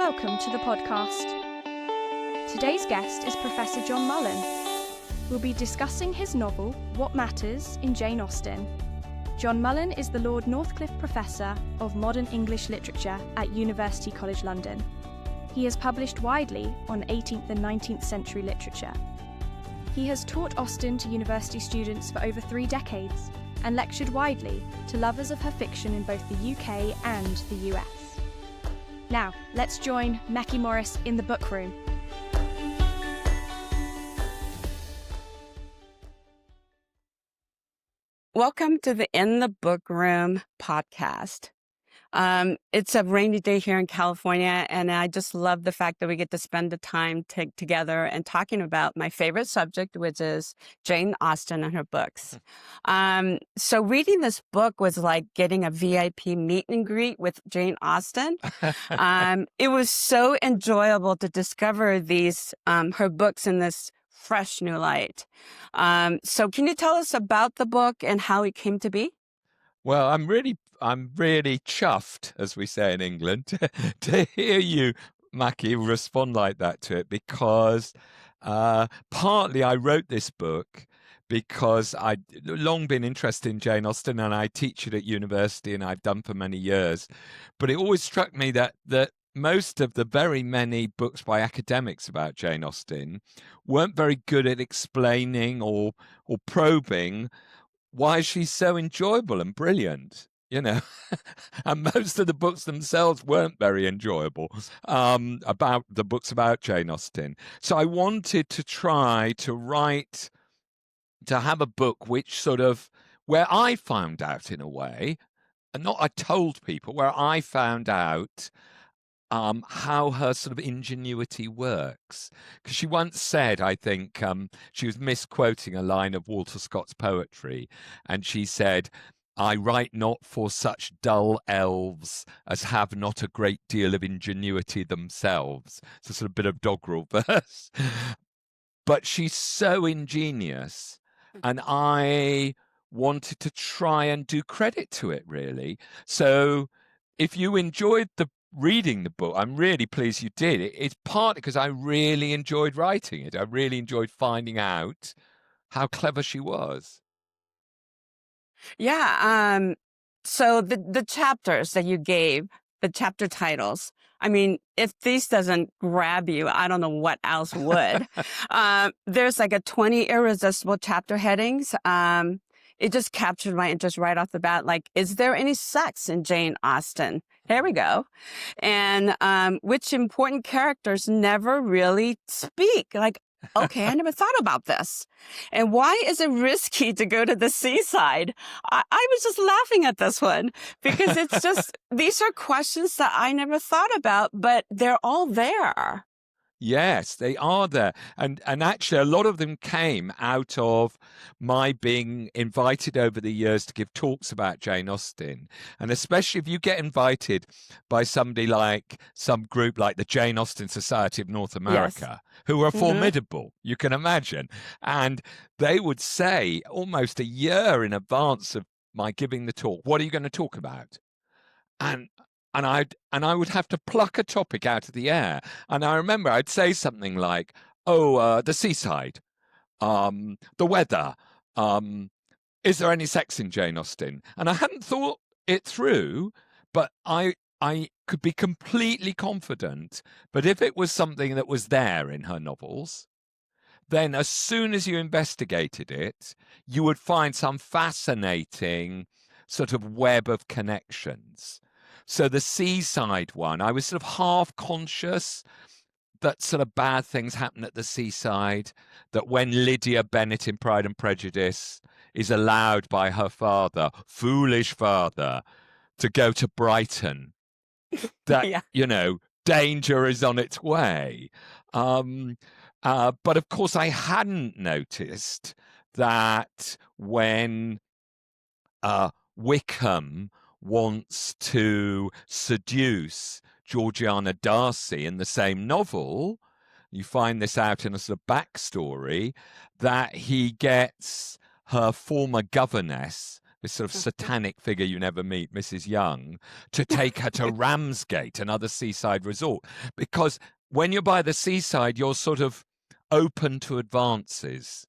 welcome to the podcast. Today's guest is Professor John Mullan. We'll be discussing his novel, What Matters, in Jane Austen. John Mullan is the Lord Northcliffe Professor of Modern English Literature at University College London. He has published widely on 18th and 19th century literature. He has taught Austen to university students for over 3 decades and lectured widely to lovers of her fiction in both the UK and the US. Now, let's join Maki Morris in the Bookroom. Welcome to the In the Bookroom podcast. It's a rainy day here in California, and I just love the fact that we get to spend the time together and talking about my favorite subject, which is Jane Austen and her books. So reading this book was like getting a VIP meet and greet with Jane Austen. It was so enjoyable to discover these her books in this fresh new light. So can you tell us about the book and how it came to be? Well, I'm really chuffed, as we say in England, to hear you, Maki, respond like that to it, because partly I wrote this book because I'd long been interested in Jane Austen, and I teach it at university, and I've done for many years. But it always struck me that most of the very many books by academics about Jane Austen weren't very good at explaining or probing why she's so enjoyable and brilliant, you know. And most of the books themselves weren't very enjoyable about the books about Jane Austen. So I wanted to try to have a book which sort of, where I found out in a way, and not I told people, where I found out how her sort of ingenuity works. Because she once said, I think, she was misquoting a line of Walter Scott's poetry, and she said, "I write not for such dull elves as have not a great deal of ingenuity themselves." It's a sort of bit of doggerel verse. But she's so ingenious, and I wanted to try and do credit to it, really. So if you enjoyed reading the book, I'm really pleased you did. It's partly because I really enjoyed writing it. I really enjoyed finding out how clever she was. Yeah. So the chapters that you gave, the chapter titles, I mean, if these doesn't grab you, I don't know what else would. There's like a 20 irresistible chapter headings. It just captured my interest right off the bat. Like, is there any sex in Jane Austen? Here we go. And which important characters never really speak? Like, okay, I never thought about this. And why is it risky to go to the seaside? I was just laughing at this one because it's just, these are questions that I never thought about, but they're all there. Yes, they are there. And actually, a lot of them came out of my being invited over the years to give talks about Jane Austen. And especially if you get invited by somebody like some group like the Jane Austen Society of North America, who are formidable, you can imagine. And they would say almost a year in advance of my giving the talk, "What are you going to talk about?" And I would have to pluck a topic out of the air. And I remember I'd say something like, the seaside, the weather, is there any sex in Jane Austen? And I hadn't thought it through, but I could be completely confident. But if it was something that was there in her novels, then as soon as you investigated it, you would find some fascinating sort of web of connections. So the seaside one, I was sort of half conscious that sort of bad things happen at the seaside, that when Lydia Bennet in Pride and Prejudice is allowed by her father, foolish father, to go to Brighton, that, you know, danger is on its way. But of course, I hadn't noticed that when Wickham wants to seduce Georgiana Darcy in the same novel, you find this out in a sort of backstory, that he gets her former governess, this sort of satanic figure you never meet, Mrs. Young, to take her to Ramsgate, another seaside resort. Because when you're by the seaside, you're sort of open to advances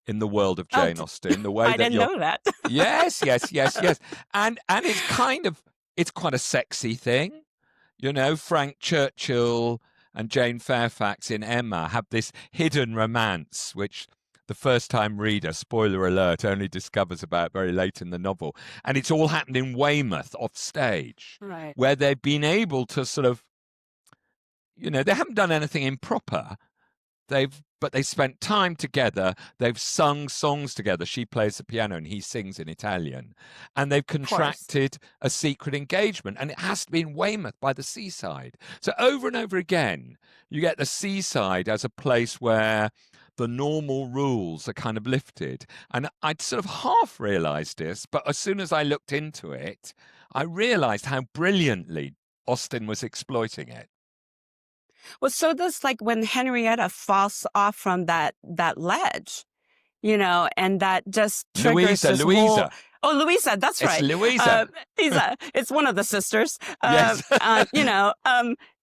in the world of Jane Austen, the way I that didn't know that. Yes. And it's quite a sexy thing. You know, Frank Churchill and Jane Fairfax in Emma have this hidden romance, which the first-time reader, spoiler alert, only discovers about very late in the novel. And it's all happened in Weymouth off stage, Right. where they've been able to sort of, you know, they haven't done anything improper. But they spent time together. They've sung songs together. She plays the piano and he sings in Italian. And they've contracted a secret engagement. And it has to be in Weymouth by the seaside. So over and over again, you get the seaside as a place where the normal rules are kind of lifted. And I'd sort of half realized this, but as soon as I looked into it, I realized how brilliantly Austen was exploiting it. Well, so does like when Henrietta falls off from that ledge, you know, and that just triggers Louisa. Louisa, that's right. It's Louisa. It's one of the sisters. Yes. You know,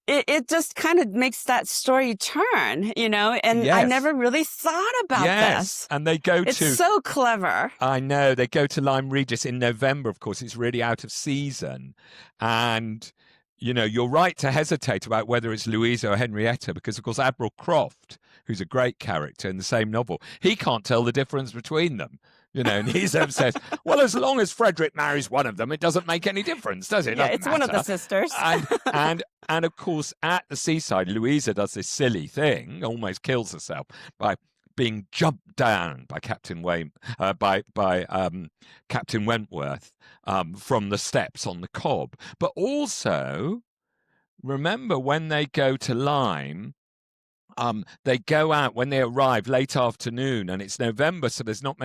it just kind of makes that story turn, you know, and Yes. I never really thought about this. And they go It's to... so clever. I know. They go to Lyme Regis in November, of course. It's really out of season. And... you know, you're right to hesitate about whether it's Louisa or Henrietta, because, of course, Admiral Croft, who's a great character in the same novel, he can't tell the difference between them. You know, and he says, well, as long as Frederick marries one of them, it doesn't make any difference, does it? Yeah, it's one of the sisters. And of course, at the seaside, Louisa does this silly thing, almost kills herself by being jumped down by Captain Captain Wentworth from the steps on the Cobb. But also, remember when they go to Lyme, they go out when they arrive late afternoon, and it's November, so there's not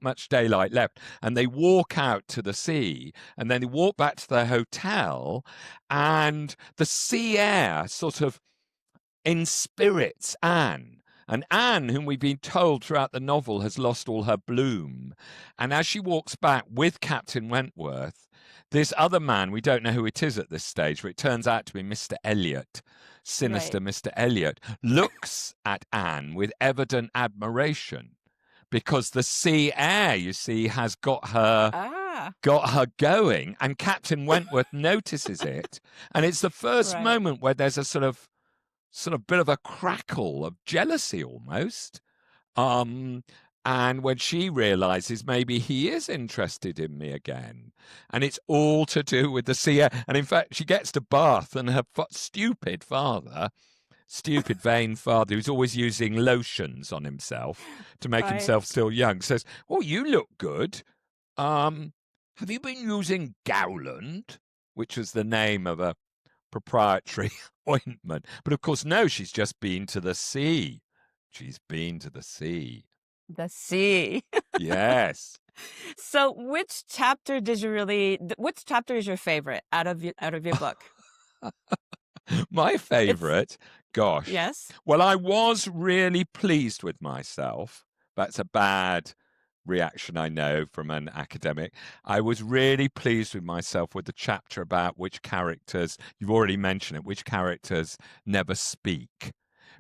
much daylight left, and they walk out to the sea, and then they walk back to their hotel, and the sea air sort of inspirits Anne. And Anne, whom we've been told throughout the novel has lost all her bloom. And as she walks back with Captain Wentworth, this other man, we don't know who it is at this stage, but it turns out to be Mr. Elliot, sinister Right. Mr. Elliot, looks at Anne with evident admiration because the sea air, you see, has got her going. And Captain Wentworth notices it. And it's the first moment where there's a sort of bit of a crackle of jealousy almost. And when she realizes maybe he is interested in me again. And it's all to do with the sea air. And in fact, she gets to Bath and her stupid vain father, who's always using lotions on himself to make himself still young, says, oh, you look good. Have you been using Gowland? Which was the name of a proprietary ointment. But of course, no, she's just been to the sea. She's been to the sea. The sea. Yes. So which chapter is your favorite out of your book? My favorite, gosh. Yes. Well, I was really pleased with myself. That's a bad reaction, I know, from an academic. I was really pleased with myself with the chapter about which characters, you've already mentioned it, which characters never speak,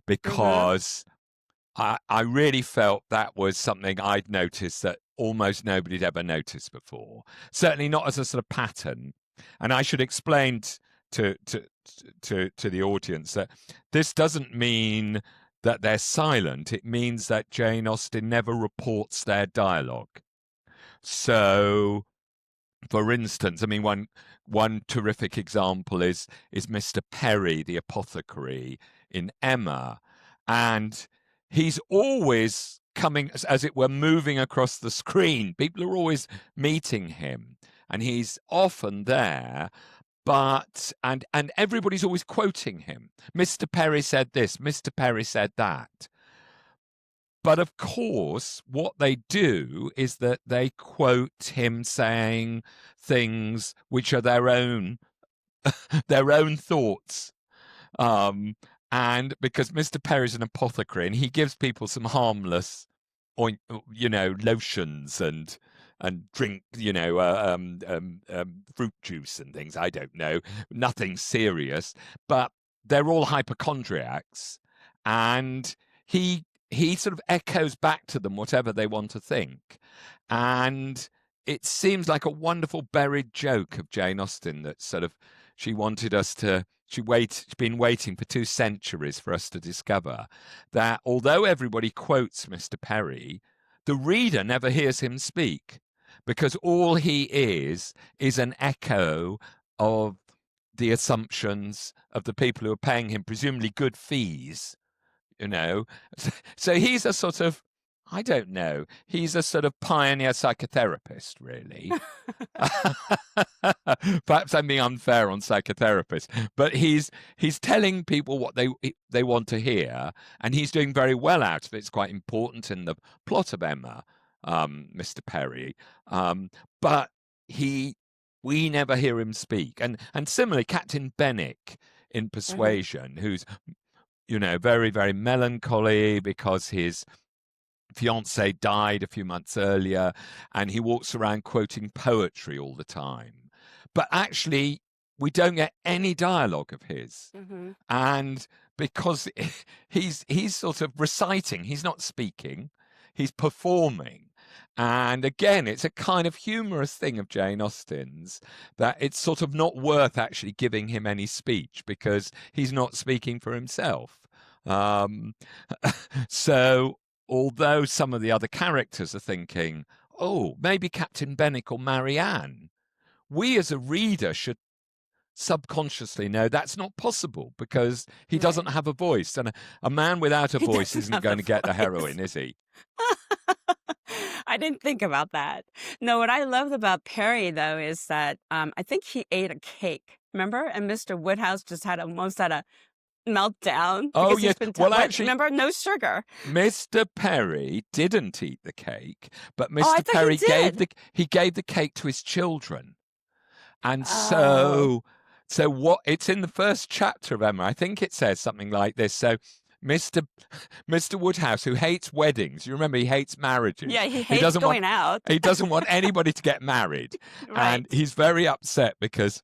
because I really felt that was something I'd noticed that almost nobody'd ever noticed before. Certainly not as a sort of pattern. And I should explain to the audience that this doesn't mean that they're silent. It means that Jane Austen never reports their dialogue. So, for instance, I mean, one terrific example is Mr. Perry, the apothecary in Emma, and he's always coming, as it were, moving across the screen. People are always meeting him, and he's often there. But and everybody's always quoting him. Mr. Perry said this, Mr. Perry said that. But of course, what they do is that they quote him saying things which are their own thoughts. And because Mr. Perry's an apothecary and he gives people some harmless lotions and and drink, fruit juice and things. I don't know, nothing serious, but they're all hypochondriacs, and he sort of echoes back to them whatever they want to think, and it seems like a wonderful buried joke of Jane Austen that sort of she's been waiting for 2 centuries for us to discover that although everybody quotes Mr. Perry, the reader never hears him speak, because all he is an echo of the assumptions of the people who are paying him presumably good fees, So he's a sort of, I don't know, he's a sort of pioneer psychotherapist, really. Perhaps I'm being unfair on psychotherapists, but he's telling people what they want to hear, and he's doing very well out of it. It's quite important in the plot of Emma, Mr. Perry, but we never hear him speak. And similarly, Captain Benwick in Persuasion, who's very, very melancholy because his fiancée died a few months earlier, and he walks around quoting poetry all the time. But actually, we don't get any dialogue of his. And because he's sort of reciting, he's not speaking, he's performing. And again, it's a kind of humorous thing of Jane Austen's that it's sort of not worth actually giving him any speech because he's not speaking for himself. So although some of the other characters are thinking, oh, maybe Captain Benwick will marry Anne, we as a reader should subconsciously know that's not possible because he doesn't have a voice. And a man without a voice isn't going to get the heroine, is he? I didn't think about that. No, what I loved about Perry, though, is that I think he ate a cake, remember? And Mr. Woodhouse just almost had a meltdown. Oh, yes. Well, actually, remember, no sugar. Mr. Perry didn't eat the cake, but Mr. Perry gave the cake to his children. And so what it's in the first chapter of Emma, I think it says something like this. So Mr. Woodhouse, who hates weddings, you remember he hates marriages. Yeah, he hates going out. He doesn't want anybody to get married. Right. And he's very upset because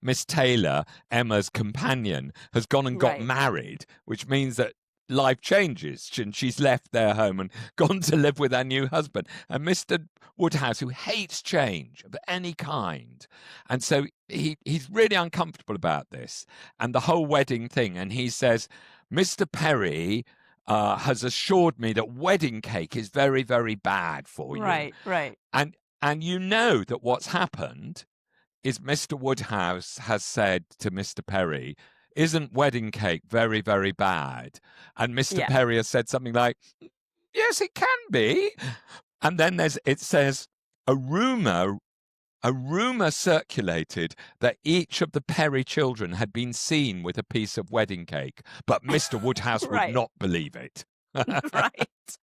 Miss Taylor, Emma's companion, has gone and got married, which means that life changes, and she's left their home and gone to live with her new husband. And Mr. Woodhouse, who hates change of any kind, and so he's really uncomfortable about this and the whole wedding thing. And he says, Mr. Perry has assured me that wedding cake is very, very bad for you. Right. And you know that what's happened is Mr. Woodhouse has said to Mr. Perry, isn't wedding cake very, very bad? And Mr. Perry has said something like, yes, it can be. And then it says, a rumor circulated that each of the Perry children had been seen with a piece of wedding cake, but Mr. Woodhouse would not believe it. Right.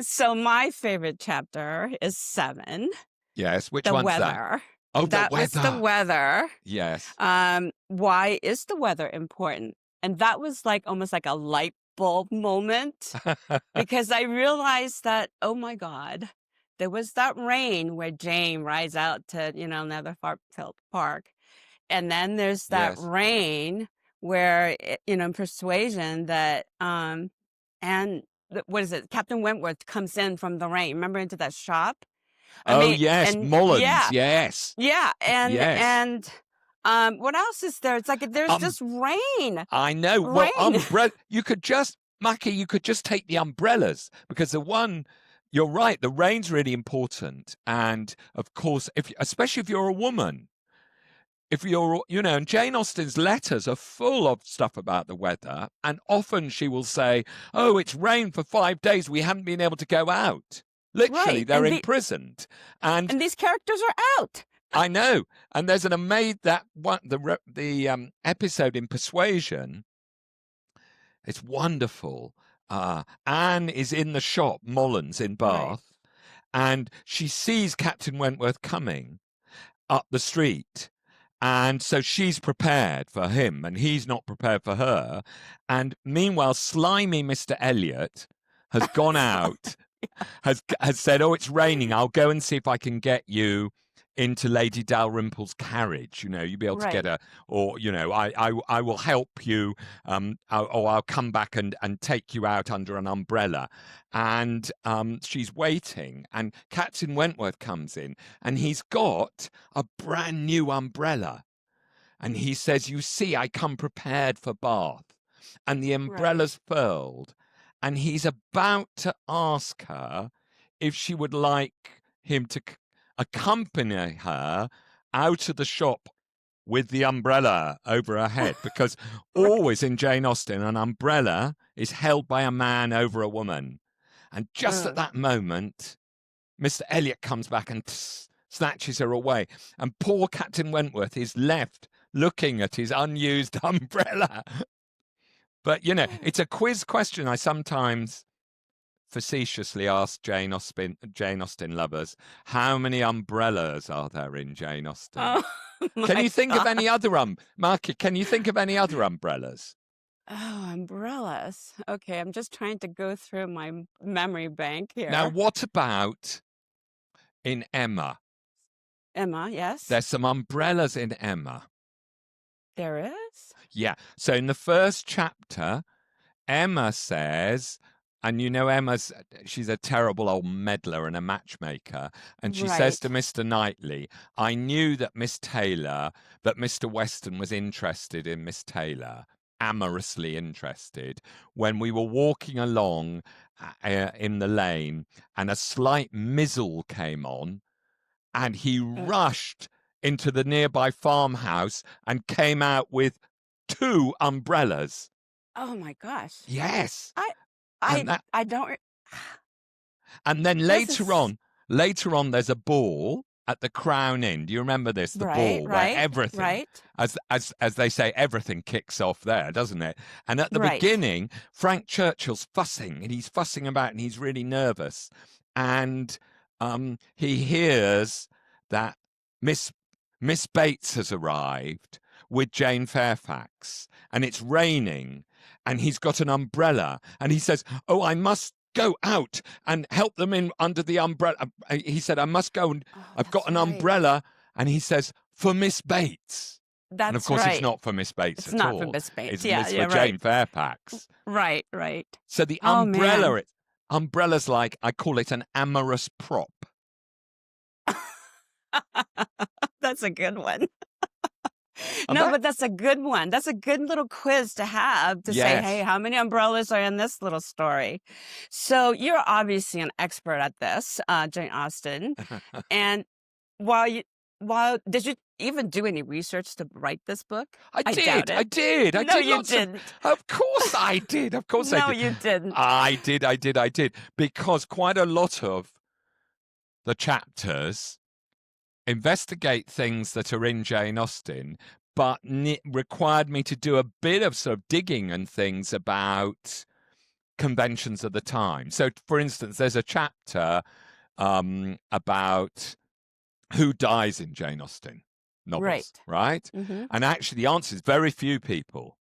So my favorite chapter is 7. Yes, which the one's weather. that? Oh, that was the weather. Yes. Why is the weather important? And that was almost like a light bulb moment because I realized that, oh my God, there was that rain where Jane rides out to, Netherfield Park. And then there's that rain where, in Persuasion that, and what is it? Captain Wentworth comes in from the rain. Remember, into that shop? Yes, Mullins, yes. Yeah, and what else is there? It's like there's just rain. I know. Rain. Well, you could just take the umbrellas because you're right, the rain's really important. And of course, especially if you're a woman, and Jane Austen's letters are full of stuff about the weather. And often she will say, oh, it's rained for 5 days. We haven't been able to go out. Literally, they're imprisoned, and these characters are out. I know, and there's an the episode in Persuasion. It's wonderful. Anne is in the shop, Mullins in Bath, and she sees Captain Wentworth coming up the street, and so she's prepared for him, and he's not prepared for her. And meanwhile, slimy Mr. Elliot has gone out. has said, "Oh, it's raining. I'll go and see if I can get you into Lady Dalrymple's carriage. You'll be able to get Right. or I will help you. Or I'll come back and take you out under an umbrella." And she's waiting, and Captain Wentworth comes in, and he's got a brand new umbrella, and he says, "You see, I come prepared for Bath," and the umbrella's furled, and he's about to ask her if she would like him to accompany her out of the shop with the umbrella over her head, because always in Jane Austen, an umbrella is held by a man over a woman. And just at that moment, Mr. Elliot comes back and snatches her away. And poor Captain Wentworth is left looking at his unused umbrella. But, it's a quiz question I sometimes facetiously ask Jane Austen lovers. How many umbrellas are there in Jane Austen? Oh, Can you think of God. any other Maki, can you think of any other umbrellas? Oh, umbrellas. Okay, I'm just trying to go through my memory bank here. Now, what about in Emma? Emma, yes. There's some umbrellas in Emma. There is? Yeah. So in the first chapter, Emma says, and she's a terrible old meddler and a matchmaker. And she says to Mr. Knightley, "I knew that Mr. Weston was interested in Miss Taylor, amorously interested, when we were walking along in the lane, and a slight mizzle came on, and he rushed into the nearby farmhouse and came out with 2 umbrellas." Oh my gosh. Yes. I don't. And then later on, there's a ball at the Crown Inn. Do you remember this? The ball where everything, as they say, everything kicks off there, doesn't it? And at the beginning, Frank Churchill's fussing, and he's fussing about, and he's really nervous. And he hears that Miss Bates has arrived with Jane Fairfax, and it's raining, and he's got an umbrella, and he says, "Oh, I must go out and help them in under the umbrella." He said, "I must go, and I've got an umbrella." And he says, "For Miss Bates." And of course, it's not for Miss Bates it's at all. It's not for Miss Bates. It's for Jane Fairfax. Right. So the umbrella, umbrella's like, I call it an amorous prop. That's a good one. No, but that's a good one. That's a good little quiz to have to say, hey, how many umbrellas are in this little story? So you're obviously an expert at this, Jane Austen. And did you even do any research to write this book? I did. No, you didn't. Of course I did. Of course I did. No, you didn't. I did. Because quite a lot of the chapters investigate things that are in Jane Austen, but required me to do a bit of sort of digging and things about conventions of the time. So, for instance, there's a chapter about who dies in Jane Austen novels, right? Mm-hmm. And actually the answer is very few people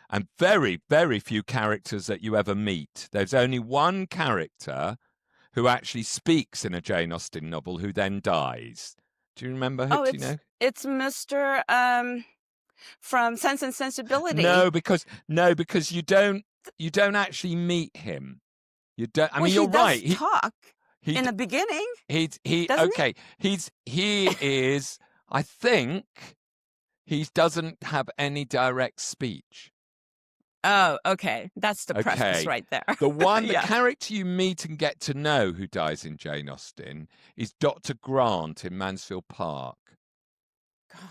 and very, very few characters that you ever meet. There's only one character who actually speaks in a Jane Austen novel who then dies. Do you remember who? Do you know? It's Mr. From Sense and Sensibility. No, because you don't actually meet him. You don't. I mean, you're right. He talk in the beginning. He is. I think he doesn't have any direct speech. Oh, okay. That's the preface right there. The character you meet and get to know who dies in Jane Austen is Dr. Grant in Mansfield Park.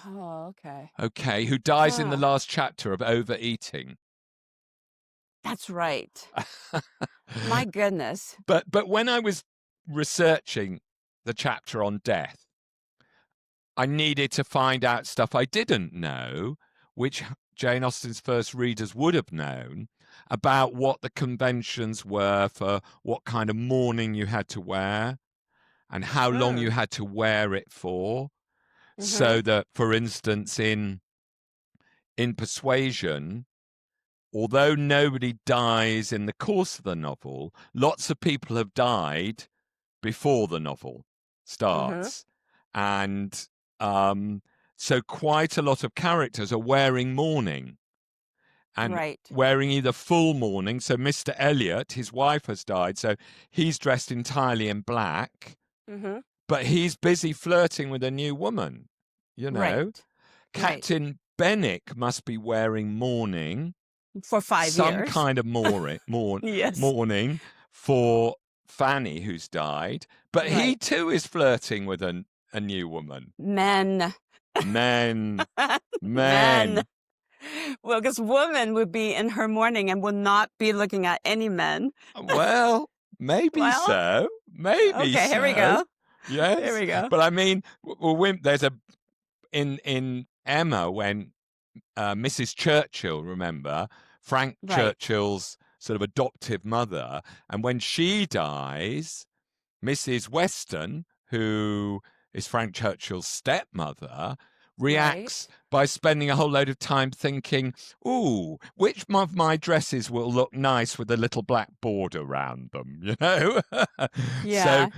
Oh, okay. Okay, who dies in the last chapter of overeating. That's right. My goodness. But when I was researching the chapter on death, I needed to find out stuff I didn't know, which Jane Austen's first readers would have known, about what the conventions were for what kind of mourning you had to wear and how long you had to wear it for. Mm-hmm. So that, for instance, in Persuasion, although nobody dies in the course of the novel, lots of people have died before the novel starts. And so quite a lot of characters are wearing mourning and Right. wearing either full mourning. So Mr. Elliot, his wife has died, so he's dressed entirely in black, but he's busy flirting with a new woman, you know. Right. Captain Benwick must be wearing mourning. For 5 years. Some kind of Yes. mourning for Fanny, who's died. But he too is flirting with a new woman. Men. Well, because woman would be in her mourning and would not be looking at any men. Well, maybe so. Maybe okay, so. Here we go. Yes. Here we go. But I mean, there's in Emma when Mrs. Churchill, remember, Frank Churchill's sort of adoptive mother, and when she dies, Mrs. Weston, who is Frank Churchill's stepmother, reacts by spending a whole load of time thinking, ooh, which of my dresses will look nice with a little black border around them, you know? So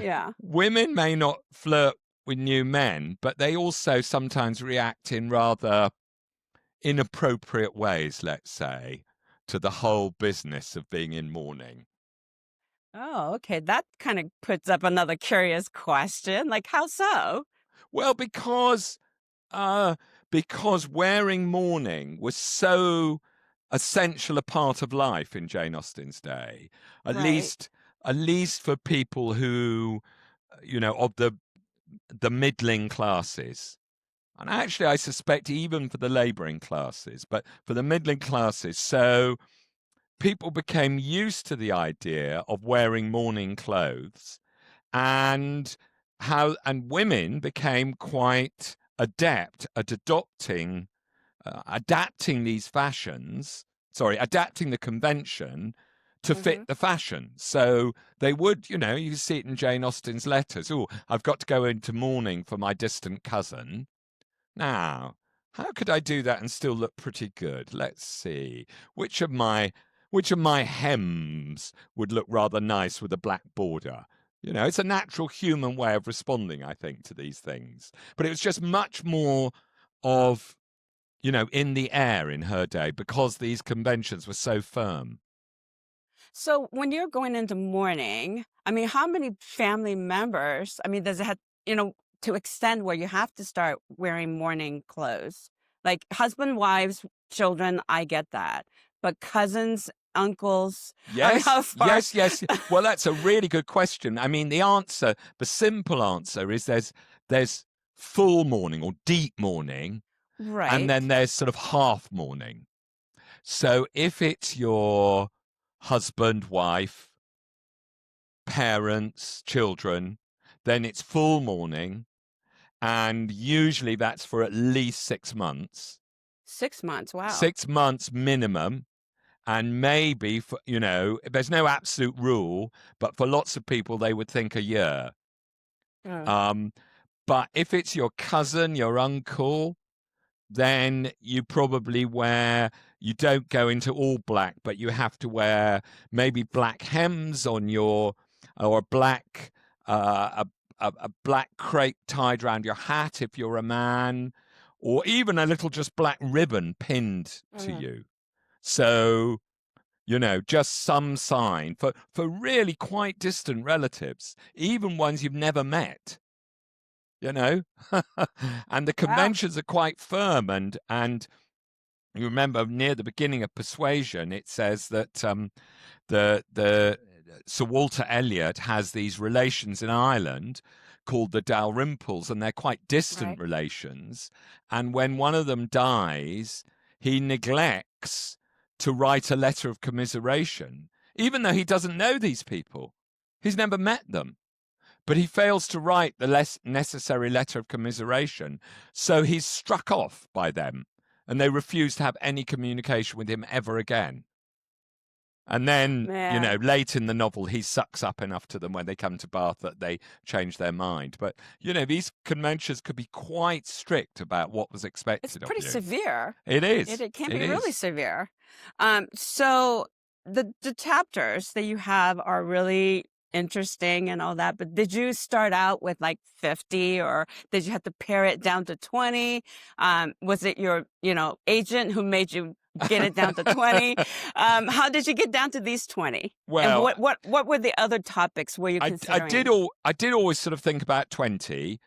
women may not flirt with new men, but they also sometimes react in rather inappropriate ways, let's say, to the whole business of being in mourning. Oh, okay. That kind of puts up another curious question. Like, how so? Well, because wearing mourning was so essential a part of life in Jane Austen's day, at least for people who, you know, of the middling classes. And actually, I suspect even for the labouring classes, but for the middling classes. So people became used to the idea of wearing mourning clothes, and women became quite adept at adapting these fashions. Adapting the convention to fit the fashion. So they would, you know, you see it in Jane Austen's letters. Oh, I've got to go into mourning for my distant cousin. Now, how could I do that and still look pretty good? Let's see. Which of my hems would look rather nice with a black border? You know, it's a natural human way of responding, I think, to these things. But it was just much more of, you know, in the air in her day because these conventions were so firm. So when you're going into mourning, I mean, how many family members, I mean, does it have, you know, to extend where you have to start wearing mourning clothes? Like husband, wives, children, I get that. But cousins, uncles, yes. Yes. Well, that's a really good question. I mean, the simple answer is there's full mourning or deep mourning, and then there's sort of half mourning. So if it's your husband, wife, parents, children, then it's full mourning, and usually that's for at least 6 months. 6 months, wow. 6 months minimum. And maybe, for, you know, there's no absolute rule, but for lots of people, they would think a year. But if it's your cousin, your uncle, then you probably you don't go into all black, but you have to wear maybe black hems on or a black, a black crepe tied around your hat if you're a man, or even a little just black ribbon pinned to you. So, you know, just some sign for really quite distant relatives, even ones you've never met, you know. And the conventions are quite firm. And you remember near the beginning of Persuasion, it says that the Sir Walter Elliot has these relations in Ireland called the Dalrymples, and they're quite distant relations. And when one of them dies, he neglects to write a letter of commiseration, even though he doesn't know these people. He's never met them. But he fails to write the less necessary letter of commiseration. So he's struck off by them, and they refuse to have any communication with him ever again. And then, Man. late in the novel, he sucks up enough to them when they come to Bath that they change their mind. But, these conventions could be quite strict about what was expected It's of pretty you. severe. It is. It can It be really is. severe. So the chapters that you have are really interesting and all that, but did you start out with like 50, or did you have to pare it down to 20? Was it your, agent who made you get it down to 20? How did you get down to these 20? And Well, what were the other topics were you I considering? did always sort of think about 20.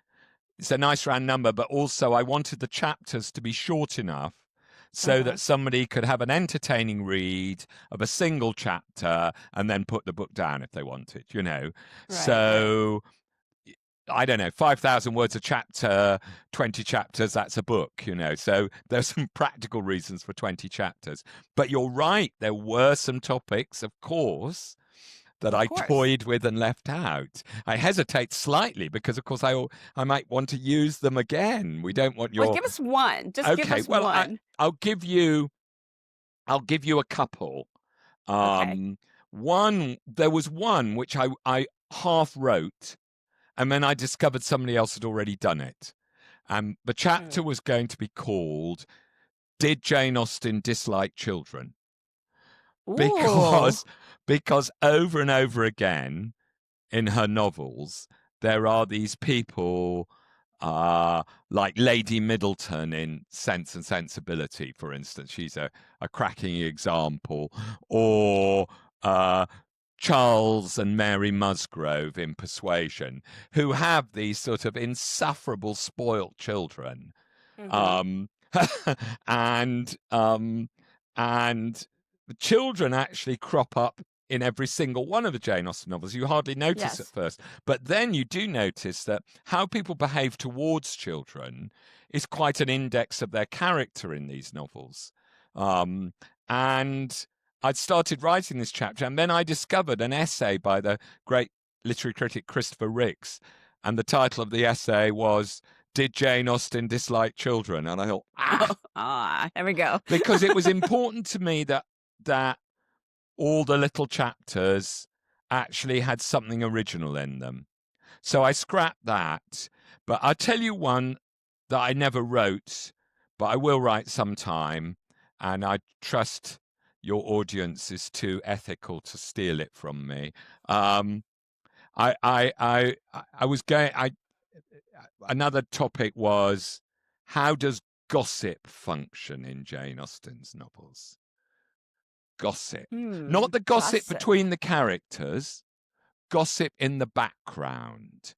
It's a nice round number, but also I wanted the chapters to be short enough so that somebody could have an entertaining read of a single chapter and then put the book down if they wanted, Right. So, I don't know, 5,000 words a chapter, 20 chapters, that's a book, So there's some practical reasons for 20 chapters. But you're right, there were some topics, of course, that I toyed with and left out. I hesitate slightly because, of course, I might want to use them again. We don't want your. Well, give us one. Just give us one. I'll give you a couple. Okay. There was one which I half wrote, and then I discovered somebody else had already done it. The chapter was going to be called "Did Jane Austen Dislike Children?" Because over and over again in her novels, there are these people like Lady Middleton in Sense and Sensibility, for instance. She's a cracking example. Or Charles and Mary Musgrove in Persuasion, who have these sort of insufferable spoilt children. And the children actually crop up in every single one of the Jane Austen novels. You hardly notice at first. But then you do notice that how people behave towards children is quite an index of their character in these novels. And I'd started writing this chapter, and then I discovered an essay by the great literary critic Christopher Ricks, and the title of the essay was "Did Jane Austen Dislike Children?" And I thought, there we go. Because it was important to me that all the little chapters actually had something original in them. So I scrapped that. But I'll tell you one that I never wrote, but I will write sometime, and I trust your audience is too ethical to steal it from me. Another topic was, how does gossip function in Jane Austen's novels? Gossip. Not the gossip between the characters, gossip in the background.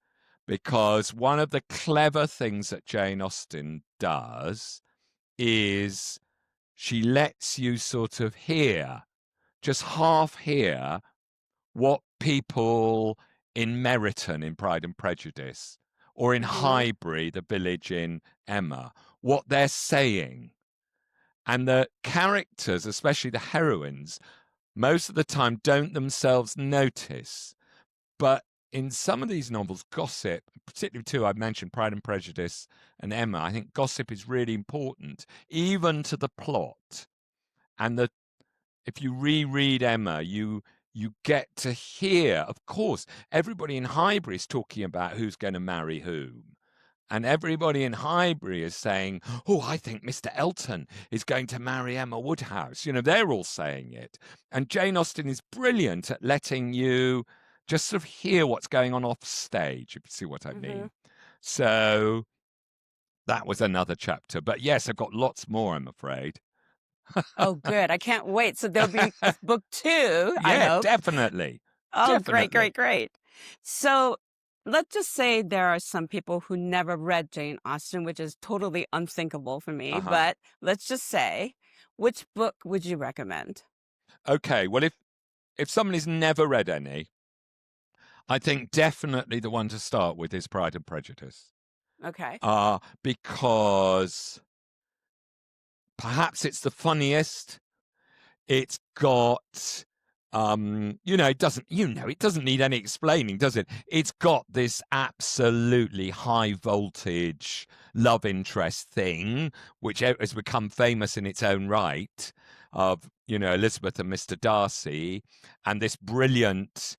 Because one of the clever things that Jane Austen does is she lets you sort of just half hear, what people in Meryton in Pride and Prejudice, or in Highbury, the village in Emma, what they're saying. And the characters, especially the heroines, most of the time don't themselves notice. But in some of these novels, gossip, particularly two I've mentioned, Pride and Prejudice and Emma, I think gossip is really important, even to the plot. And if you reread Emma, you get to hear, of course, everybody in Highbury is talking about who's going to marry whom. And everybody in Highbury is saying, "Oh, I think Mr. Elton is going to marry Emma Woodhouse." They're all saying it. And Jane Austen is brilliant at letting you just sort of hear what's going on off stage, if you see what I mean. So that was another chapter. But yes, I've got lots more, I'm afraid. Oh, good. I can't wait. So there'll be book 2, I hope. Definitely. Oh, Definitely. Great. So let's just say there are some people who never read Jane Austen, which is totally unthinkable for me. But let's just say, which book would you recommend? Okay, well, if somebody's never read any, I think definitely the one to start with is Pride and Prejudice. Okay. Because perhaps it's the funniest. It's got, it doesn't need any explaining, does it? It's got this absolutely high voltage love interest thing, which has become famous in its own right, of, Elizabeth and Mr. Darcy, and this brilliant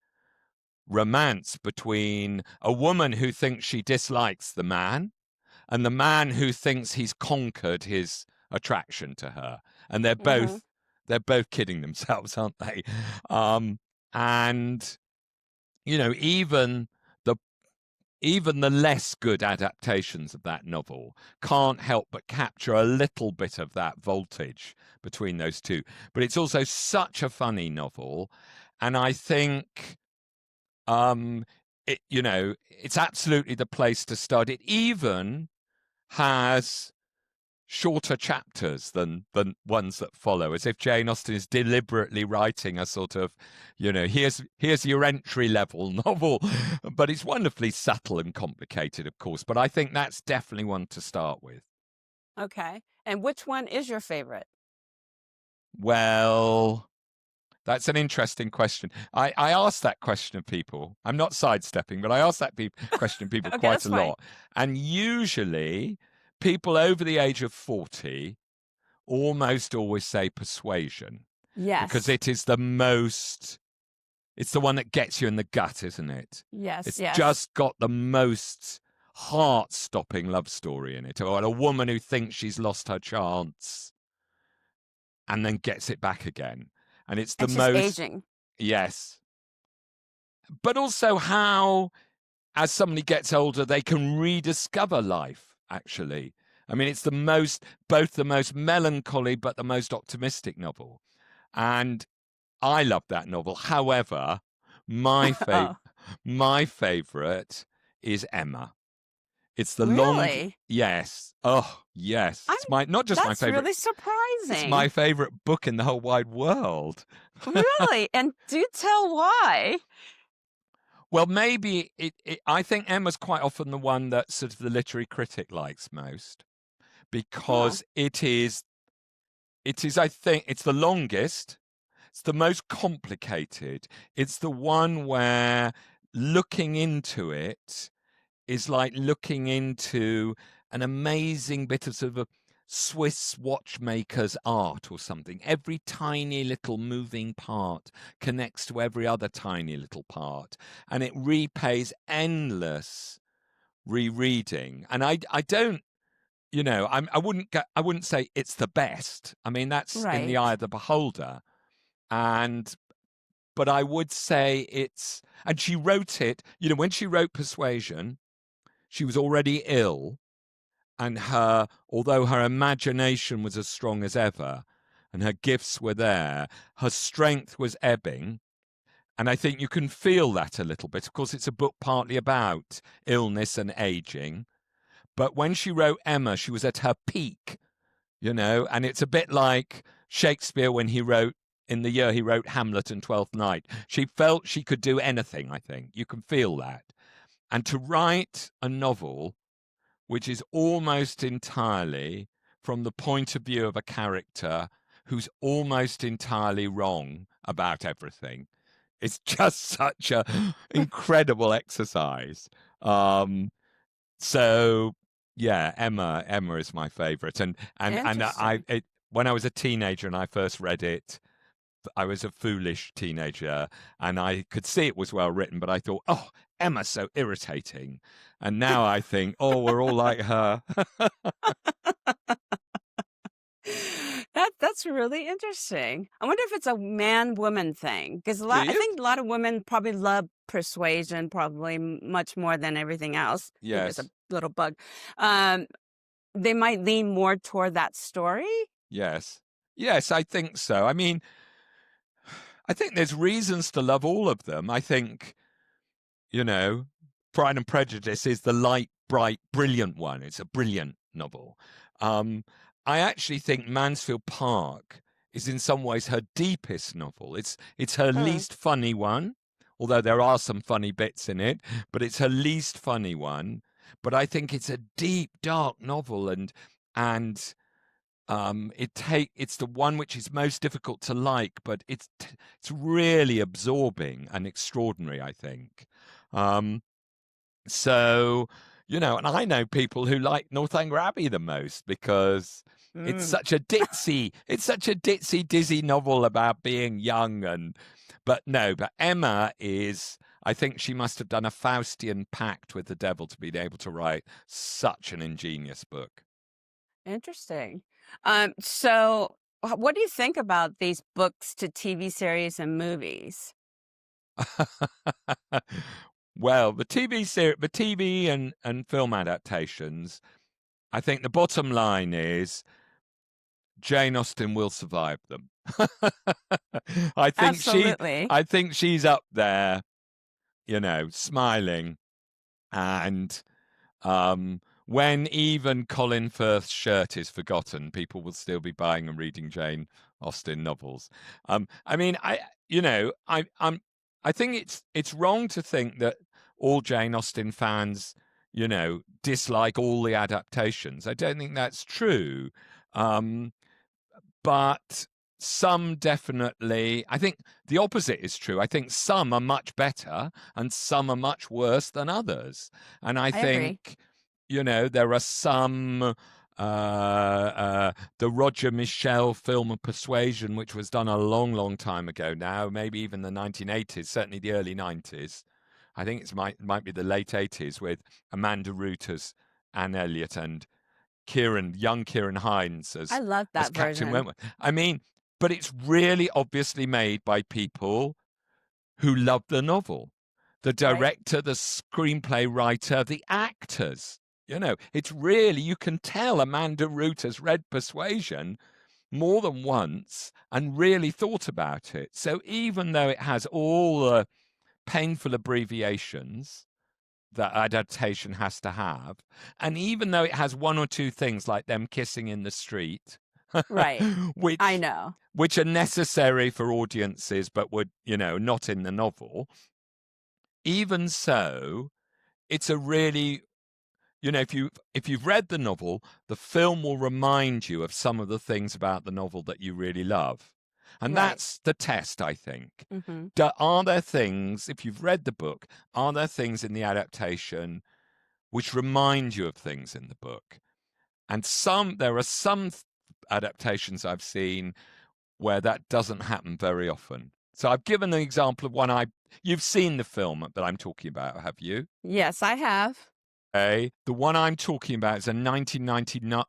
romance between a woman who thinks she dislikes the man and the man who thinks he's conquered his attraction to her, and they're both kidding themselves, aren't they? And even the less good adaptations of that novel can't help but capture a little bit of that voltage between those two. But it's also such a funny novel, and I think it's absolutely the place to start. It even has shorter chapters than ones that follow, as if Jane Austen is deliberately writing a sort of, here's your entry level novel. But it's wonderfully subtle and complicated, of course. But I think that's definitely one to start with. Okay. And which one is your favorite? Well, that's an interesting question. I ask that question of people. I'm not sidestepping, but I ask that question of people Okay, quite a fine. lot. And usually people over the age of 40 almost always say Persuasion. Yes. Because it is it's the one that gets you in the gut, isn't it? Yes. It's yes. just got the most heart-stopping love story in it. Or a woman who thinks she's lost her chance and then gets it back again. And it's the she's most aging. Yes. But also how, as somebody gets older, they can rediscover life, actually. I mean, it's both the most melancholy but the most optimistic novel. And I love that novel. However, my favorite is Emma. It's the Really? Yes. Oh, yes. It's not just my favorite. That's really surprising. It's my favorite book in the whole wide world. Really? And do tell why. Well, maybe I think Emma's quite often the one that sort of the literary critic likes most, because it is, I think, it's the longest, it's the most complicated, it's the one where looking into it is like looking into an amazing bit of sort of a Swiss watchmaker's art or something. Every tiny little moving part connects to every other tiny little part, and it repays endless rereading. And I don't, I wouldn't say it's the best. I mean, that's in the eye of the beholder. But I would say and she wrote it, when she wrote Persuasion, she was already ill, and although her imagination was as strong as ever and her gifts were there, her strength was ebbing. And I think you can feel that a little bit. Of course, it's a book partly about illness and aging. But when she wrote Emma, she was at her peak, and it's a bit like Shakespeare when in the year he wrote Hamlet and Twelfth Night. She felt she could do anything, I think. You can feel that. And to write a novel which is almost entirely from the point of view of a character who's almost entirely wrong about everything, it's just such an incredible exercise. So yeah, Emma is my favorite. And when I was a teenager and I first read it, I was a foolish teenager and I could see it was well written, but I thought, oh, Emma's so irritating. And now I think, oh, we're all like her. That's really interesting. I wonder if it's a man-woman thing, because I think a lot of women probably love Persuasion probably much more than everything else. Yes. There's a little bug. They might lean more toward that story. Yes, I think so. I mean, I think there's reasons to love all of them. I think, Pride and Prejudice is the light, bright, brilliant one. It's a brilliant novel. I actually think Mansfield Park is in some ways her deepest novel. It's her least funny one, although there are some funny bits in it, but it's her least funny one. But I think it's a deep, dark novel, and it's the one which is most difficult to like, but it's really absorbing and extraordinary, I think. So, and I know people who like Northanger Abbey the most because It's such a ditzy, dizzy novel about being young but Emma is, I think she must have done a Faustian pact with the devil to be able to write such an ingenious book. Interesting. So what do you think about these books to TV series and movies? Well, the TV and film adaptations, I think the bottom line is Jane Austen will survive them. Absolutely. I think she's up there, smiling. And when even Colin Firth's shirt is forgotten, people will still be buying and reading Jane Austen novels. I mean, I think it's wrong to think that all Jane Austen fans, dislike all the adaptations. I don't think that's true. But some definitely, I think the opposite is true. I think some are much better and some are much worse than others. And I think, there are some, the Roger Michel film of Persuasion, which was done a long, long time ago now, maybe even the 1980s, certainly the early 90s. I think it might be the late 80s with Amanda Root as Anne Elliot and young Kieran Hines as, I love that as Captain version. Wentworth. I mean, but it's really obviously made by people who love the novel. The director, the screenplay writer, the actors. It's really, you can tell Amanda Root has read Persuasion more than once and really thought about it. So even though it has all the painful abbreviations that adaptation has to have, and even though it has one or two things like them kissing in the street, right, I know, which are necessary for audiences but would, not in the novel, even so, it's a really, if you've read the novel, the film will remind you of some of the things about the novel that you really love. And that's the test, I think. Mm-hmm. Are there things, if you've read the book, are there things in the adaptation which remind you of things in the book? And there are some adaptations I've seen where that doesn't happen very often. So I've given an example of one you've seen the film that I'm talking about, have you? Yes, I have. Okay. The one I'm talking about is a 1999.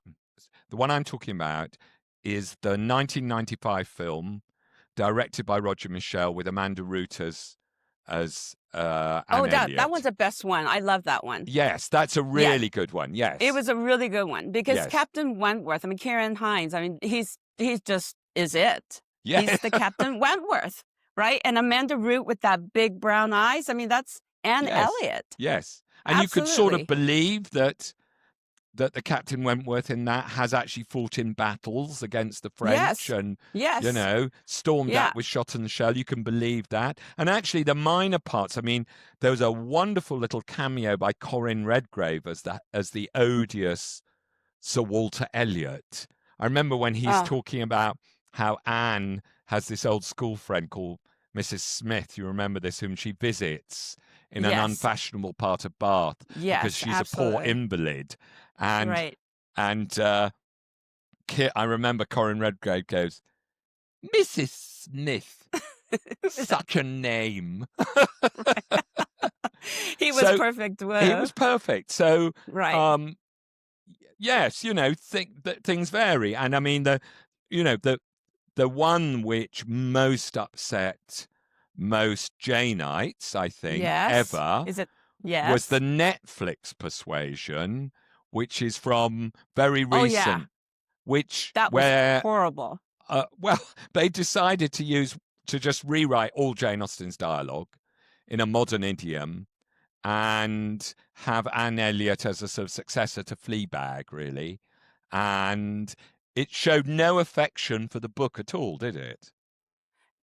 The one I'm talking about is the 1995 film directed by Roger Michel with Amanda Root as Anne Elliot. That one's the best one. I love that one. Yes, that's a really good one. Yes, it was a really good one because Captain Wentworth. I mean, Kieran Hines. I mean, he's just is it. Yeah. He's the Captain Wentworth, right? And Amanda Root with that big brown eyes. I mean, that's Anne Elliot. Yes, and absolutely. You could sort of believe that the Captain Wentworth in that has actually fought in battles against the French and, stormed out with shot and shell. You can believe that. And actually the minor parts, I mean, there was a wonderful little cameo by Corinne Redgrave as the odious Sir Walter Elliot. I remember when he's talking about how Anne has this old school friend called Mrs. Smith. You remember this, whom she visits in an unfashionable part of Bath because she's a poor invalid. And I remember Corinne Redgrave goes, Mrs. Smith, such a name. He was perfect. He was perfect. So, yes, things vary. And I mean, the one which most upset most Janeites, I think, ever was the Netflix Persuasion, which is from very recent, was horrible. Well, they decided to just rewrite all Jane Austen's dialogue in a modern idiom and have Anne Elliot as a sort of successor to Fleabag, really. And it showed no affection for the book at all, did it?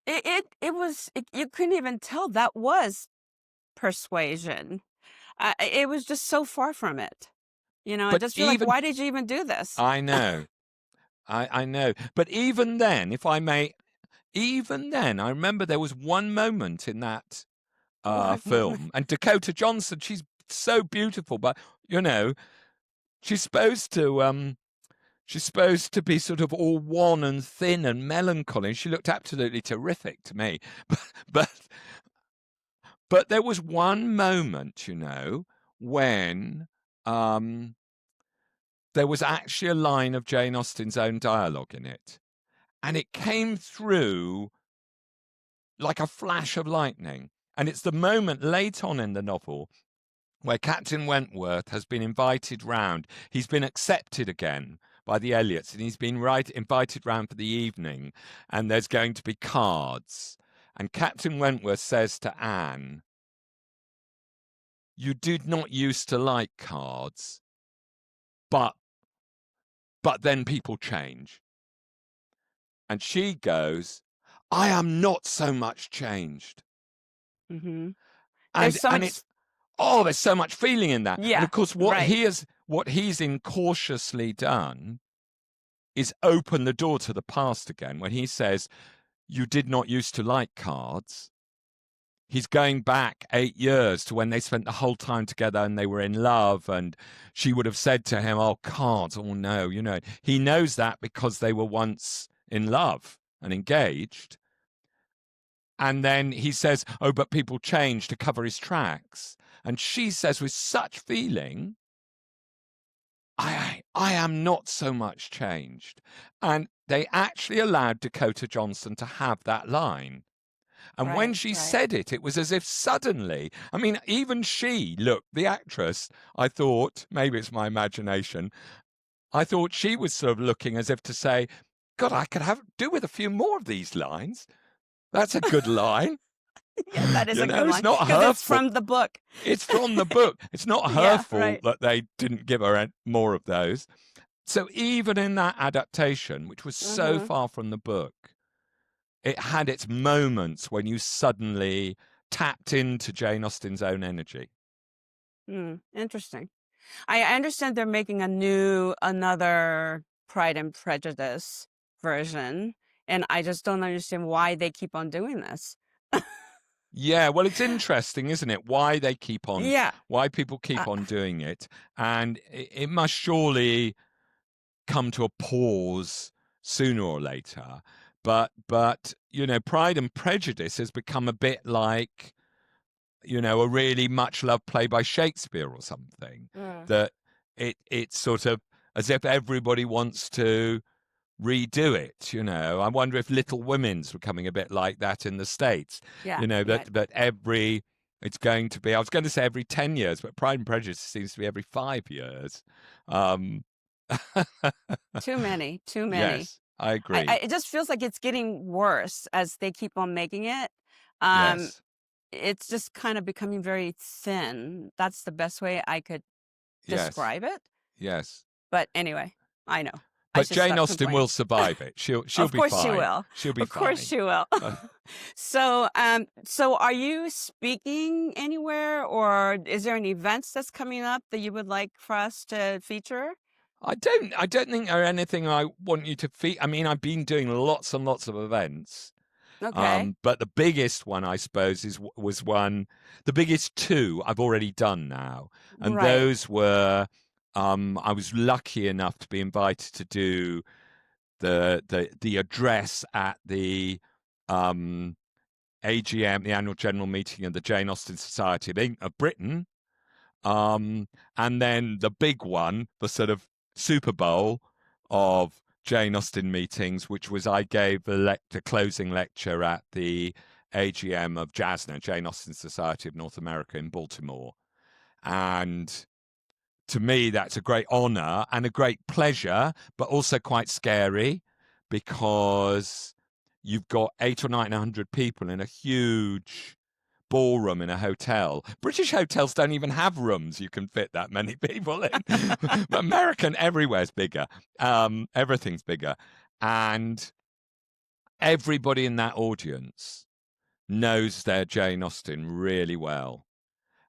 It was, you couldn't even tell that was Persuasion. It was just so far from it. I just feel like, why did you even do this? I know. I know. But even then, if I may, I remember there was one moment in that film. And Dakota Johnson, she's so beautiful, but, she's supposed to she's supposed to be sort of all wan and thin and melancholy. She looked absolutely terrific to me. But but there was one moment, when there was actually a line of Jane Austen's own dialogue in it. And it came through like a flash of lightning. And it's the moment late on in the novel where Captain Wentworth has been invited round. He's been accepted again by the Elliots, and he's been invited round for the evening, and there's going to be cards. And Captain Wentworth says to Anne, "You did not used to like cards, but then people change." And she goes, "I am not so much changed." Mm-hmm. And There's so much. it's there's so much feeling in that. Yeah, And of course, what he's incautiously done is open the door to the past again. When he says, "You did not used to like cards," he's going back 8 years to when they spent the whole time together and they were in love, and she would have said to him, "Oh, cards, oh no," He knows that because they were once in love and engaged. And then he says, "Oh, but people change," to cover his tracks. And she says with such feeling, I am not so much changed." And they actually allowed Dakota Johnson to have that line. And when she said it, it was as if suddenly, I mean, even she, look, the actress, I thought, maybe it's my imagination, I thought she was sort of looking as if to say, "God, I could do with a few more of these lines. That's a good line." Yeah, that is a good line. It's not her It's from the book. It's from the book. It's not her fault that they didn't give her more of those. So even in that adaptation, which was so far from the book, it had its moments when you suddenly tapped into Jane Austen's own energy. Interesting. I understand they're making another Pride and Prejudice version, and I just don't understand why they keep on doing this. Yeah, well, it's interesting, isn't it? Why they keep on, why people keep on doing it. And it must surely come to a pause sooner or later. But Pride and Prejudice has become a bit like, a really much loved play by Shakespeare or something. That it's sort of as if everybody wants to redo it. I wonder if Little Women's becoming a bit like that in the States. That it's going to be, I was going to say every 10 years, but Pride and Prejudice seems to be every 5 years. Too many. Yes, I agree. It just feels like it's getting worse as they keep on making it. Yes. It's just kind of becoming very thin. That's the best way I could describe it. Yes. But anyway, I know. But Jane Austen will survive it. She'll be fine. Of course she will. She'll be fine. Of course she will. So are you speaking anywhere, or is there any events that's coming up that you would like for us to feature? I don't think there are anything I want you to feature. I mean, I've been doing lots and lots of events. Okay. But the biggest one, I suppose, the biggest two I've already done now. And those were, I was lucky enough to be invited to do the address at the AGM, the annual general meeting of the Jane Austen Society of Britain. And then the big one, the sort of Super Bowl of Jane Austen meetings, which was I gave the closing lecture at the AGM of JASNA, Jane Austen Society of North America in Baltimore. And to me, that's a great honor and a great pleasure, but also quite scary because you've got 800 or 900 people in a huge ballroom in a hotel. British hotels don't even have rooms you can fit that many people in. American, everywhere's bigger. Everything's bigger. And everybody in that audience knows their Jane Austen really well.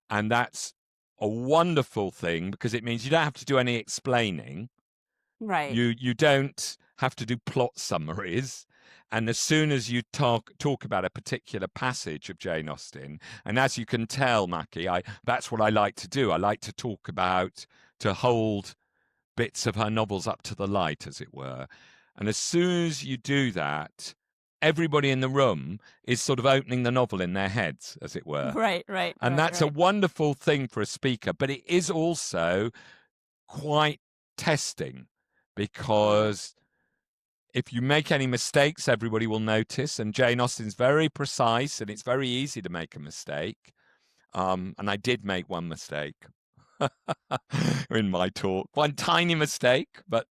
And that's a wonderful thing because it means you don't have to do any explaining. Right. You don't have to do plot summaries. And as soon as you talk about a particular passage of Jane Austen, and as you can tell, Maki, that's what I like to do. I like to talk about, to hold bits of her novels up to the light, as it were. And as soon as you do that, everybody in the room is sort of opening the novel in their heads, as it were. Right. And that's a wonderful thing for a speaker, but it is also quite testing, because if you make any mistakes, everybody will notice. And Jane Austen's very precise, and it's very easy to make a mistake. And I did make one mistake in my talk, one tiny mistake, but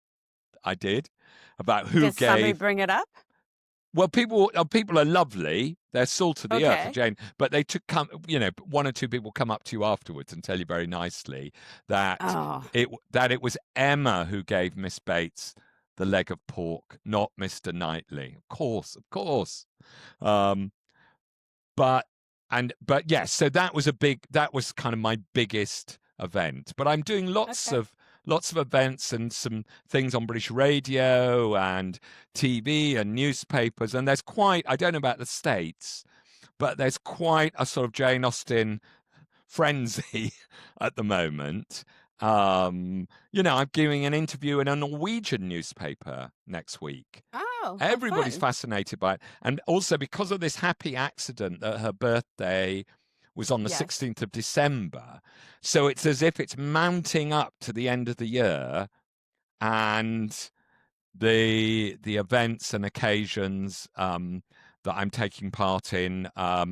I did, about who Did somebody bring it up? Well, people are lovely. They're salt of the earth, Jane. But they one or two people come up to you afterwards and tell you very nicely that it was Emma who gave Miss Bates the leg of pork, not Mr. Knightley. Of course. But yes, so that was kind of my biggest event. But I'm doing lots of events and some things on British radio and TV and newspapers. And there's I don't know about the States, but there's quite a sort of Jane Austen frenzy at the moment. I'm giving an interview in a Norwegian newspaper next week. Oh, everybody's fun. fascinated by it. And also because of this happy accident that her birthday was on the 16th of December. So it's as if it's mounting up to the end of the year, and the events and occasions that I'm taking part in are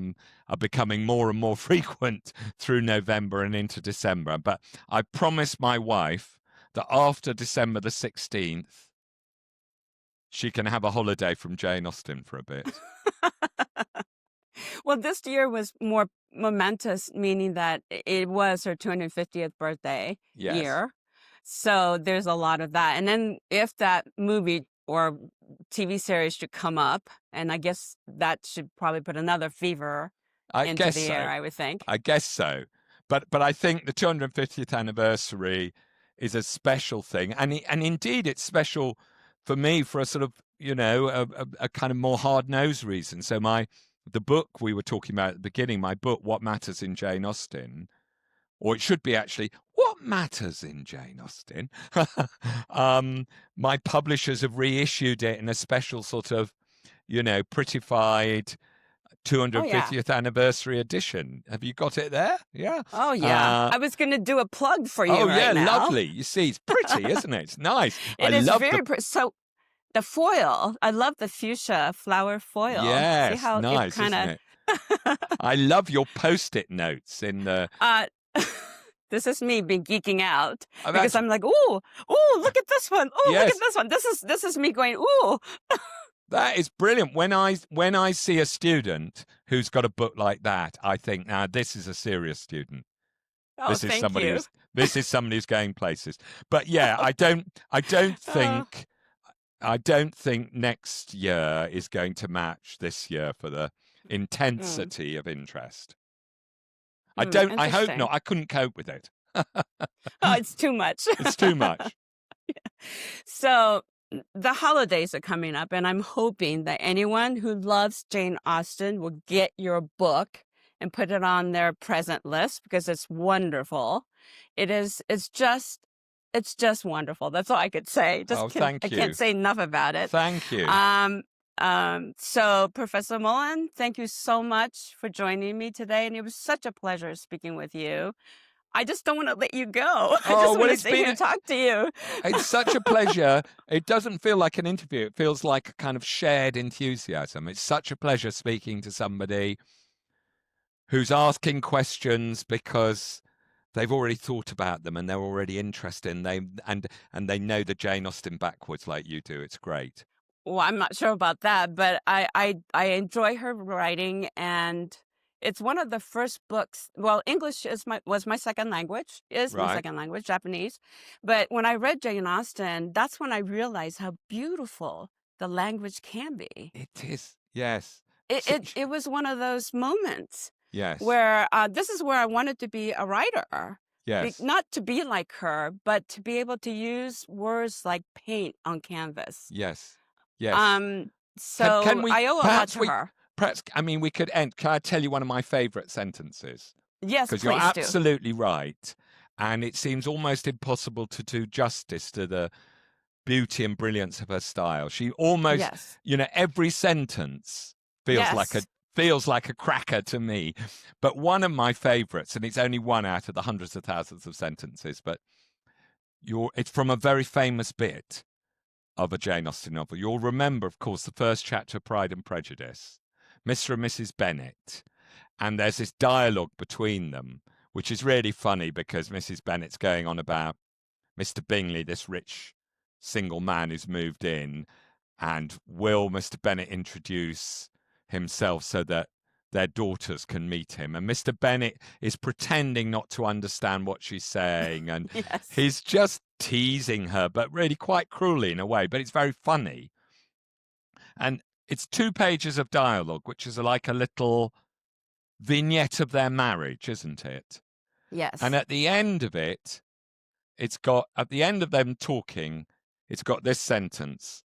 becoming more and more frequent through November and into December. But I promised my wife that after December the 16th, she can have a holiday from Jane Austen for a bit. Well, this year was more momentous, meaning that it was her 250th birthday year. So there's a lot of that. And then if that movie or TV series should come up, and I guess that should probably put another fever into the air, I would think. I guess so. But I think the 250th anniversary is a special thing. And indeed, it's special for me for a sort of, a kind of more hard-nosed reason. So the book we were talking about at the beginning, my book, What Matters in Jane Austen, or it should be actually, What Matters in Jane Austen? My publishers have reissued it in a special sort of, prettified 250th anniversary edition. Have you got it there? Yeah. Oh, yeah. I was going to do a plug for you right now. Lovely. You see, it's pretty, isn't it? It's nice. It is very pretty. So the foil, I love the fuchsia flower foil. Yes, see how nice, isn't it? I love your Post-it notes in the... This is me geeking out because I'm like, ooh, look at this one. Ooh, look at this one. This is me going, ooh. That is brilliant. When I see a student who's got a book like that, I think, now this is a serious student. Oh, this is somebody who's going places. But yeah, I don't think next year is going to match this year for the intensity of interest. I hope not. I couldn't cope with it. It's too much. It's too much. So the holidays are coming up, and I'm hoping that anyone who loves Jane Austen will get your book and put it on their present list because it's wonderful. It's just wonderful. That's all I could say. Thank you. I can't say enough about it. Thank you. So Professor Mullan, thank you so much for joining me today. And it was such a pleasure speaking with you. I just don't want to let you go. I just want to stay here and talk to you. It's such a pleasure. It doesn't feel like an interview. It feels like a kind of shared enthusiasm. It's such a pleasure speaking to somebody who's asking questions because they've already thought about them and they're already interested in them, and they know the Jane Austen backwards like you do. It's great. Well, I'm not sure about that, but I enjoy her writing, and it's one of the first books. Well, English was my second language, my second language, Japanese. But when I read Jane Austen, that's when I realized how beautiful the language can be. It is, yes. It was one of those moments. Yes. Where this is where I wanted to be a writer. Yes. Not to be like her, but to be able to use words like paint on canvas. Yes. Yes. So I owe a lot to her. Perhaps, we could end. Can I tell you one of my favorite sentences? Yes, because please you're absolutely right. And it seems almost impossible to do justice to the beauty and brilliance of her style. She almost, Yes. Every sentence feels like a cracker to me. But one of my favorites, and it's only one out of the hundreds of thousands of sentences, but it's from a very famous bit of a Jane Austen novel. You'll remember, of course, the first chapter, Pride and Prejudice, Mr. and Mrs. Bennet, and there's this dialogue between them, which is really funny because Mrs. Bennet's going on about Mr. Bingley, this rich single man who's moved in, and will Mr. Bennet introduce himself so that their daughters can meet him? And Mr. Bennet is pretending not to understand what she's saying, and Yes. he's just teasing her, but really quite cruelly in a way, but it's very funny. And it's 2 pages of dialogue, which is like a little vignette of their marriage, isn't it? Yes. And at the end of it, at the end of them talking, it's got this sentence: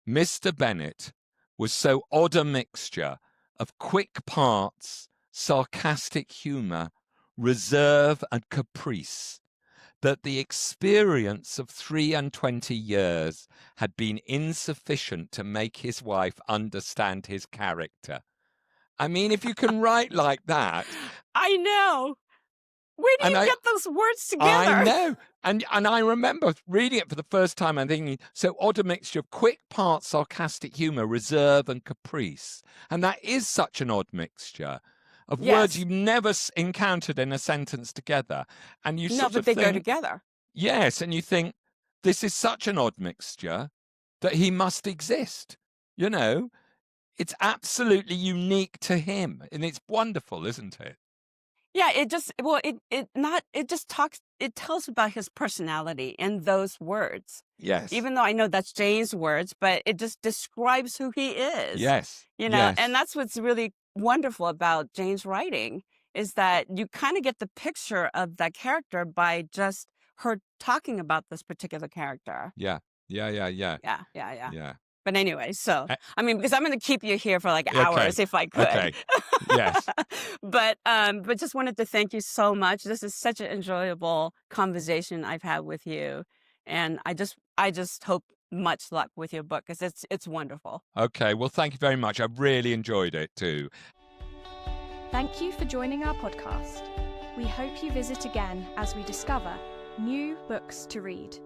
Mr. Bennet was so odd a mixture of quick parts, sarcastic humour, reserve and caprice, that the experience of 23 years had been insufficient to make his wife understand his character. I mean, if you can write like that. I know. Where do you get those words together? I know. And I remember reading it for the first time and thinking, so odd a mixture of quick parts, sarcastic humour, reserve and caprice. And that is such an odd mixture of words you've never encountered in a sentence together. And you sort of they think, go together. Yes, and you think, this is such an odd mixture that he must exist. It's absolutely unique to him. And it's wonderful, isn't it? Yeah, it tells about his personality in those words. Yes. Even though I know that's Jane's words, but it just describes who he is. Yes. And that's what's really wonderful about Jane's writing, is that you kind of get the picture of that character by just her talking about this particular character. Yeah. Yeah. But anyway, so, because I'm going to keep you here for hours if I could. Okay. Yes. But just wanted to thank you so much. This is such an enjoyable conversation I've had with you. And I just hope much luck with your book, because it's wonderful. Okay. Well, thank you very much. I've really enjoyed it too. Thank you for joining our podcast. We hope you visit again as we discover new books to read.